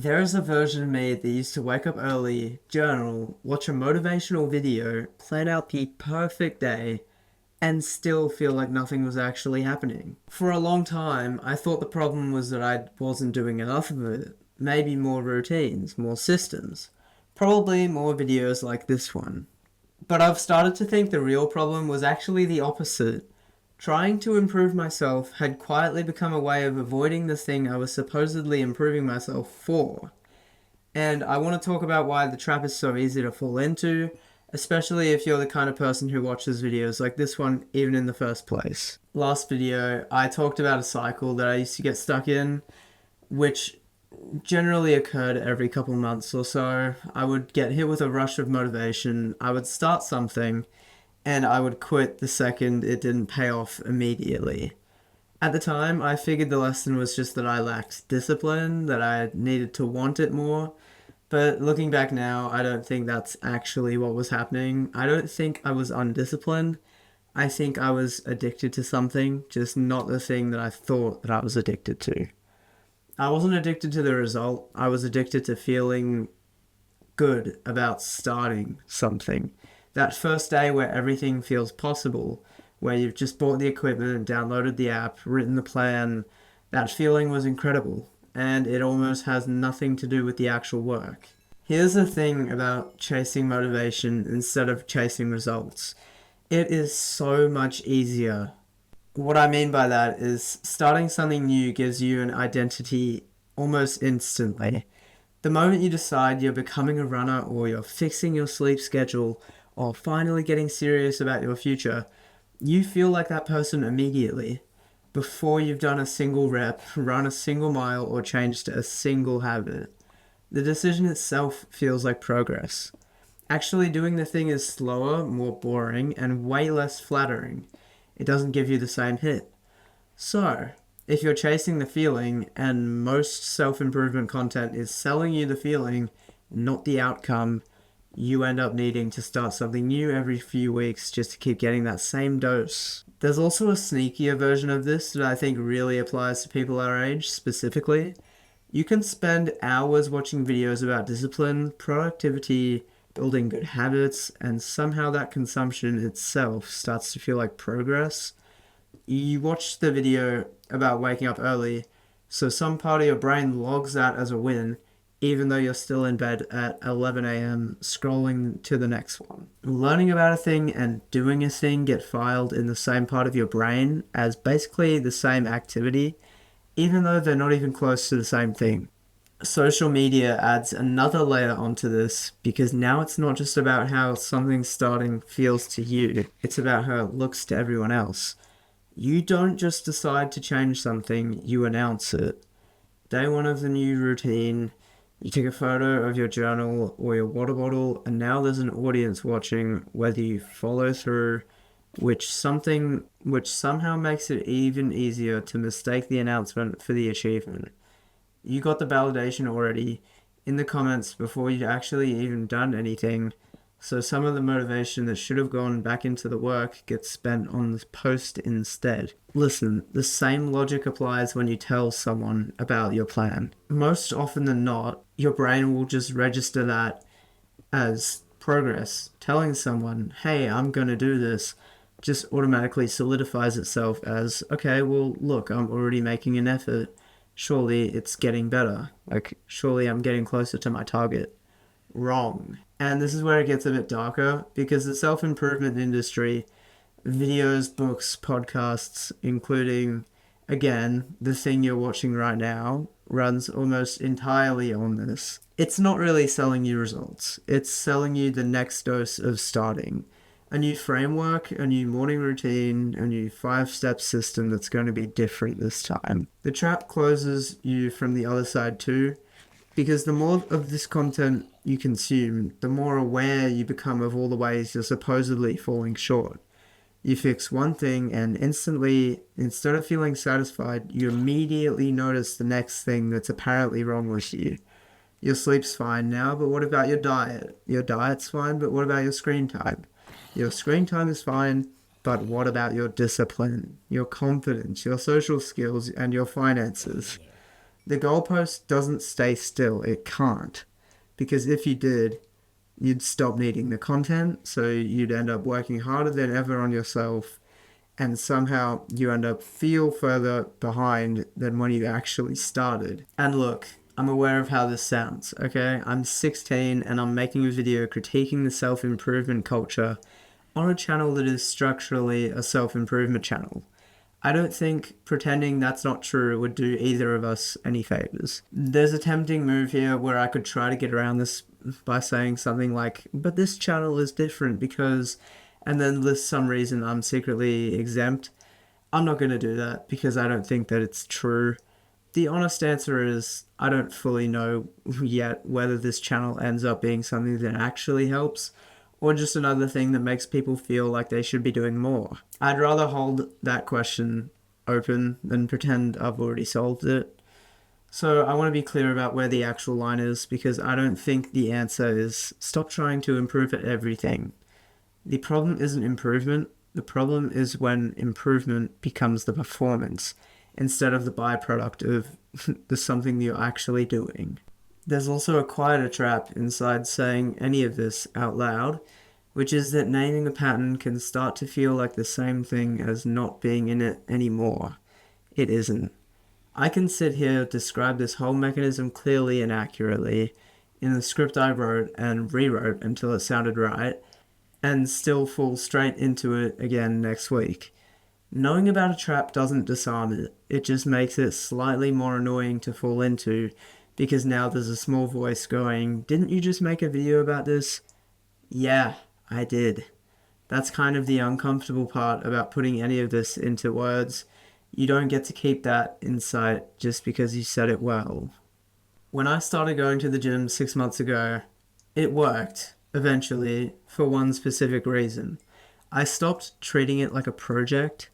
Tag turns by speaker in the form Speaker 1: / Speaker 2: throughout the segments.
Speaker 1: There is a version of me that used to wake up early, journal, watch a motivational video, plan out the perfect day, and still feel like nothing was actually happening. For a long time, I thought the problem was that I wasn't doing enough of it. Maybe more routines, more systems, probably more videos like this one. But I've started to think the real problem was actually the opposite. Trying to improve myself had quietly become a way of avoiding the thing I was supposedly improving myself for. And I want to talk about why the trap is so easy to fall into, especially if you're the kind of person who watches videos like this one even in the first place. Last video, I talked about a cycle that I used to get stuck in, which generally occurred every couple months or so. I would get hit with a rush of motivation, I would start something, and I would quit the second it didn't pay off immediately. At the time, I figured the lesson was just that I lacked discipline, that I needed to want it more. But looking back now, I don't think that's actually what was happening. I don't think I was undisciplined. I think I was addicted to something, just not the thing that I thought that I was addicted to. I wasn't addicted to the result. I was addicted to feeling good about starting something. That first day where everything feels possible, where you've just bought the equipment, downloaded the app, written the plan, that feeling was incredible, and it almost has nothing to do with the actual work. Here's the thing about chasing motivation instead of chasing results. It is so much easier. What I mean by that is starting something new gives you an identity almost instantly. The moment you decide you're becoming a runner or you're fixing your sleep schedule or finally getting serious about your future, you feel like that person immediately, before you've done a single rep, run a single mile, or changed a single habit. The decision itself feels like progress. Actually doing the thing is slower, more boring, and way less flattering. It doesn't give you the same hit. So, if you're chasing the feeling, and most self-improvement content is selling you the feeling, not the outcome, you end up needing to start something new every few weeks just to keep getting that same dose. There's also a sneakier version of this that I think really applies to people our age specifically. You can spend hours watching videos about discipline, productivity, building good habits, and somehow that consumption itself starts to feel like progress. You watch the video about waking up early, so some part of your brain logs that as a win, even though you're still in bed at 11 a.m. scrolling to the next one. Learning about a thing and doing a thing get filed in the same part of your brain as basically the same activity, even though they're not even close to the same thing. Social media adds another layer onto this because now it's not just about how something starting feels to you, it's about how it looks to everyone else. You don't just decide to change something, you announce it. Day one of the new routine, you take a photo of your journal or your water bottle, and now there's an audience watching whether you follow through, which somehow makes it even easier to mistake the announcement for the achievement. You got the validation already in the comments before you'd actually even done anything, so some of the motivation that should have gone back into the work gets spent on the post instead. Listen, the same logic applies when you tell someone about your plan. Most often than not, your brain will just register that as progress. Telling someone, hey, I'm gonna do this, just automatically solidifies itself as, okay, well, look, I'm already making an effort. Surely it's getting better. Like, surely I'm getting closer to my target. Wrong. And this is where it gets a bit darker because the self-improvement industry, videos, books, podcasts, including, again, the thing you're watching right now, runs almost entirely on this. It's not really selling you results. It's selling you the next dose of starting. A new framework, a new morning routine, a new 5-step system that's going to be different this time. The trap closes you from the other side too, because the more of this content you consume, the more aware you become of all the ways you're supposedly falling short. You fix one thing and instantly, instead of feeling satisfied, you immediately notice the next thing that's apparently wrong with you. Your sleep's fine now, but what about your diet? Your diet's fine, but what about your screen time? Your screen time is fine, but what about your discipline, your confidence, your social skills, and your finances? The goalpost doesn't stay still, it can't. Because if you did, you'd stop needing the content, so you'd end up working harder than ever on yourself, and somehow you end up feel further behind than when you actually started. And look, I'm aware of how this sounds, okay? I'm 16 and I'm making a video critiquing the self-improvement culture on a channel that is structurally a self-improvement channel. I don't think pretending that's not true would do either of us any favors. There's a tempting move here where I could try to get around this by saying something like, but this channel is different because, and then list some reason I'm secretly exempt. I'm not going to do that because I don't think that it's true. The honest answer is I don't fully know yet whether this channel ends up being something that actually helps or just another thing that makes people feel like they should be doing more. I'd rather hold that question open than pretend I've already solved it. So I want to be clear about where the actual line is because I don't think the answer is stop trying to improve at everything. The problem isn't improvement. The problem is when improvement becomes the performance instead of the byproduct of the something you're actually doing. There's also a quieter trap inside saying any of this out loud, which is that naming a pattern can start to feel like the same thing as not being in it anymore. It isn't. I can sit here, describe this whole mechanism clearly and accurately in the script I wrote and rewrote until it sounded right, and still fall straight into it again next week. Knowing about a trap doesn't disarm it, it just makes it slightly more annoying to fall into, because now there's a small voice going, didn't you just make a video about this? Yeah, I did. That's kind of the uncomfortable part about putting any of this into words. You don't get to keep that insight just because you said it well. When I started going to the gym 6 months ago, it worked, eventually, for one specific reason. I stopped treating it like a project.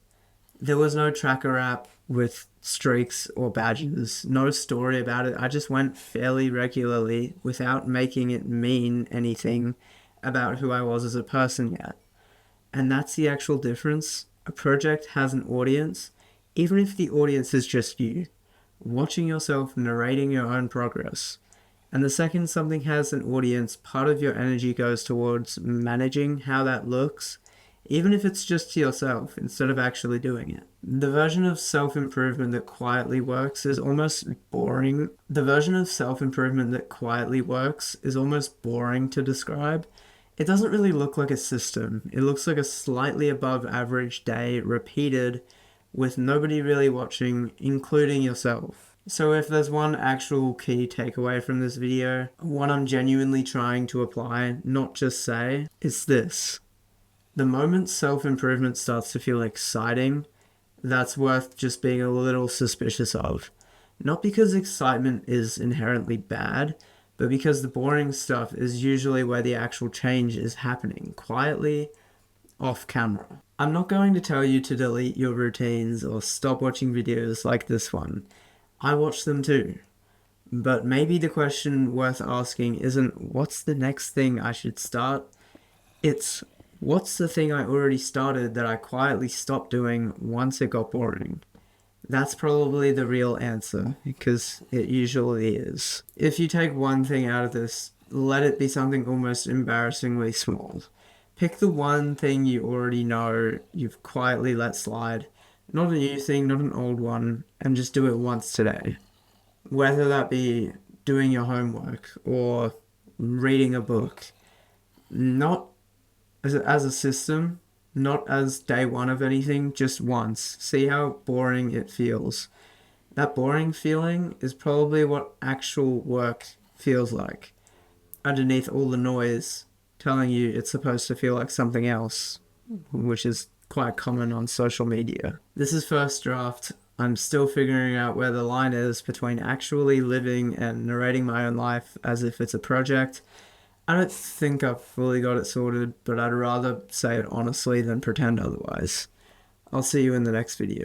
Speaker 1: There was no tracker app with streaks or badges, no story about it. I just went fairly regularly without making it mean anything about who I was as a person yet. And that's the actual difference. A project has an audience, even if the audience is just you, watching yourself narrating your own progress. And the second something has an audience, part of your energy goes towards managing how that looks, even if it's just to yourself, instead of actually doing it. The version of self-improvement that quietly works is almost boring. The version of self-improvement that quietly works is almost boring to describe. It doesn't really look like a system. It looks like a slightly above average day repeated with nobody really watching, including yourself. So if there's one actual key takeaway from this video, one I'm genuinely trying to apply, not just say, it's this. The moment self-improvement starts to feel exciting, that's worth just being a little suspicious of. Not because excitement is inherently bad, but because the boring stuff is usually where the actual change is happening, quietly, off camera. I'm not going to tell you to delete your routines or stop watching videos like this one. I watch them too. But maybe the question worth asking isn't what's the next thing I should start? It's what's the thing I already started that I quietly stopped doing once it got boring? That's probably the real answer, because it usually is. If you take one thing out of this, let it be something almost embarrassingly small. Pick the one thing you already know you've quietly let slide. Not a new thing, not an old one, and just do it once today. Whether that be doing your homework or reading a book. Not as a system, not as day one of anything, just once. See how boring it feels. That boring feeling is probably what actual work feels like. Underneath all the noise telling you it's supposed to feel like something else, which is quite common on social media. This is first draft. I'm still figuring out where the line is between actually living and narrating my own life as if it's a project. I don't think I've fully got it sorted, but I'd rather say it honestly than pretend otherwise. I'll see you in the next video.